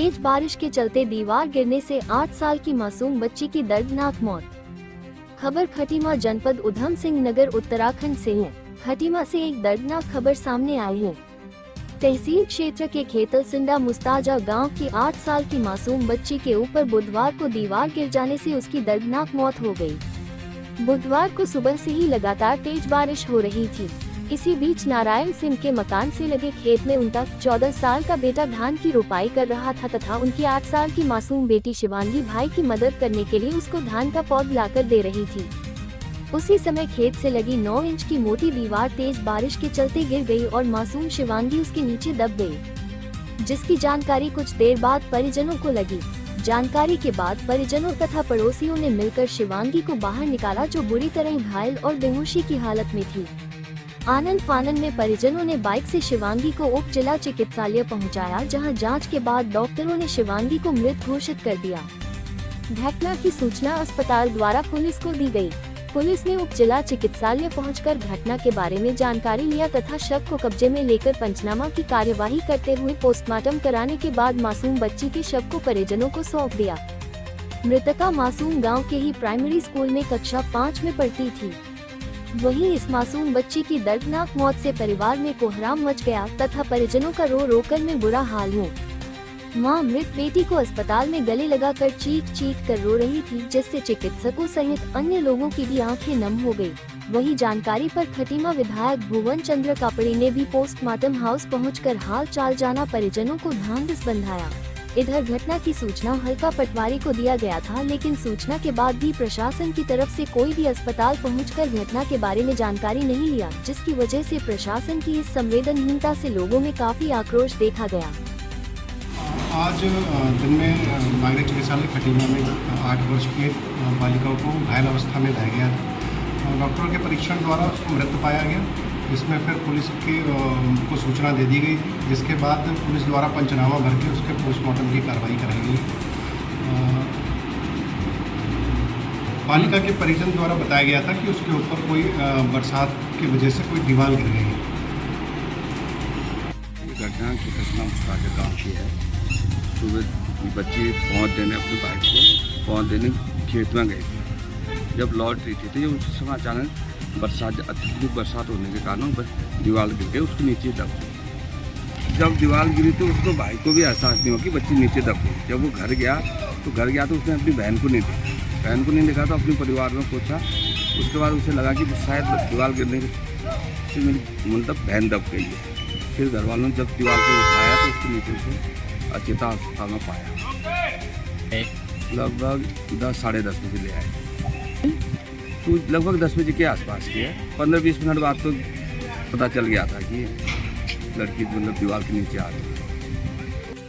तेज बारिश के चलते दीवार गिरने से 8 साल की मासूम बच्ची की दर्दनाक मौत। खबर खटीमा जनपद उधम सिंह नगर उत्तराखंड से है। खटीमा से एक दर्दनाक खबर सामने आई है। तहसील क्षेत्र के खेतलसिंडा मुस्ताजा गांव की 8 साल की मासूम बच्ची के ऊपर बुधवार को दीवार गिर जाने से उसकी दर्दनाक मौत हो गई। बुधवार को सुबह से ही लगातार तेज बारिश हो रही थी। इसी बीच नारायण सिंह के मकान से लगे खेत में उनका 14 साल का बेटा धान की रोपाई कर रहा था तथा उनकी 8 साल की मासूम बेटी शिवांगी भाई की मदद करने के लिए उसको धान का पौध लाकर दे रही थी। उसी समय खेत से लगी 9 इंच की मोटी दीवार तेज बारिश के चलते गिर गई और मासूम शिवांगी उसके नीचे दब गई, जिसकी जानकारी कुछ देर बाद परिजनों को लगी। जानकारी के बाद परिजनों तथा पड़ोसियों ने मिलकर शिवांगी को बाहर निकाला, जो बुरी तरह घायल और बेहोशी की हालत में थी। आनंद फानन में परिजनों ने बाइक से शिवांगी को उप जिला चिकित्सालय पहुंचाया, जहां जांच के बाद डॉक्टरों ने शिवांगी को मृत घोषित कर दिया। घटना की सूचना अस्पताल द्वारा पुलिस को दी गई। पुलिस ने उप जिला चिकित्सालय पहुंचकर घटना के बारे में जानकारी लिया तथा शव को कब्जे में लेकर पंचनामा की कार्यवाही करते हुए पोस्टमार्टम कराने के बाद मासूम बच्ची के शव को परिजनों को सौंप दिया। मृतका मासूम गांव के ही प्राइमरी स्कूल में कक्षा 5 में पढ़ती थी। वहीं इस मासूम बच्ची की दर्दनाक मौत से परिवार में कोहराम मच गया तथा परिजनों का रो रो कर में बुरा हाल हो। मां मृत बेटी को अस्पताल में गले लगाकर चीख चीख कर रो रही थी, जिससे चिकित्सकों सहित अन्य लोगों की भी आंखें नम हो गई। वहीं जानकारी पर खटीमा विधायक भुवन चंद्र कापड़ी ने भी पोस्टमार्टम हाउस पहुंचकर हाल चाल जाना, परिजनों को ढांढस बंधाया। इधर घटना की सूचना हल्का पटवारी को दिया गया था, लेकिन सूचना के बाद भी प्रशासन की तरफ से कोई भी अस्पताल पहुंचकर घटना के बारे में जानकारी नहीं लिया, जिसकी वजह से प्रशासन की इस संवेदनहीनता से लोगों में काफी आक्रोश देखा गया। आज दिन में नागरिक चिकित्सालय खटीमा में 8 वर्ष की बालिका को घायल अवस्था में लाया गया था। डॉक्टरों के परीक्षण द्वारा उसको मृत पाया गया, जिसमें फिर पुलिस को सूचना दे दी गई थी, जिसके बाद पुलिस द्वारा पंचनामा भर के उसके पोस्टमार्टम की कार्रवाई कराई गई। बालिका के परिजन द्वारा बताया गया था कि उसके ऊपर कोई बरसात की वजह से कोई दीवार गिर गई है। घटना खेतलसिंडा मुस्ताजा गाँव की है। सुबह बच्ची पहुँच देने अपनी बाइक को पहुँच देने खेत में गई थी। जब लौट रही थी तो उस समय अचानक अत्यधिक बरसात होने के कारण दीवार गिर गई, उसके नीचे दब गई। जब दीवार गिरी तो उसको भाई को भी एहसास नहीं हुआ कि बच्ची नीचे दब गई। जब वो घर गया तो उसने अपनी बहन को नहीं देखा तो अपने परिवार में पूछा। उसके बाद उसे लगा कि शायद दीवार गिरने से मेरी मतलब बहन दब गई है। फिर घर वालों ने जब दीवार को उठाया तो उसके नीचे से अचेता अस्पताल में पाया। लगभग 10 साढ़े 10 बजे ले आए। तो लगभग 10 बजे के आसपास की है। 15-20 मिनट बाद तो पता चल गया था कि लड़की मतलब दीवार के नीचे आ गई।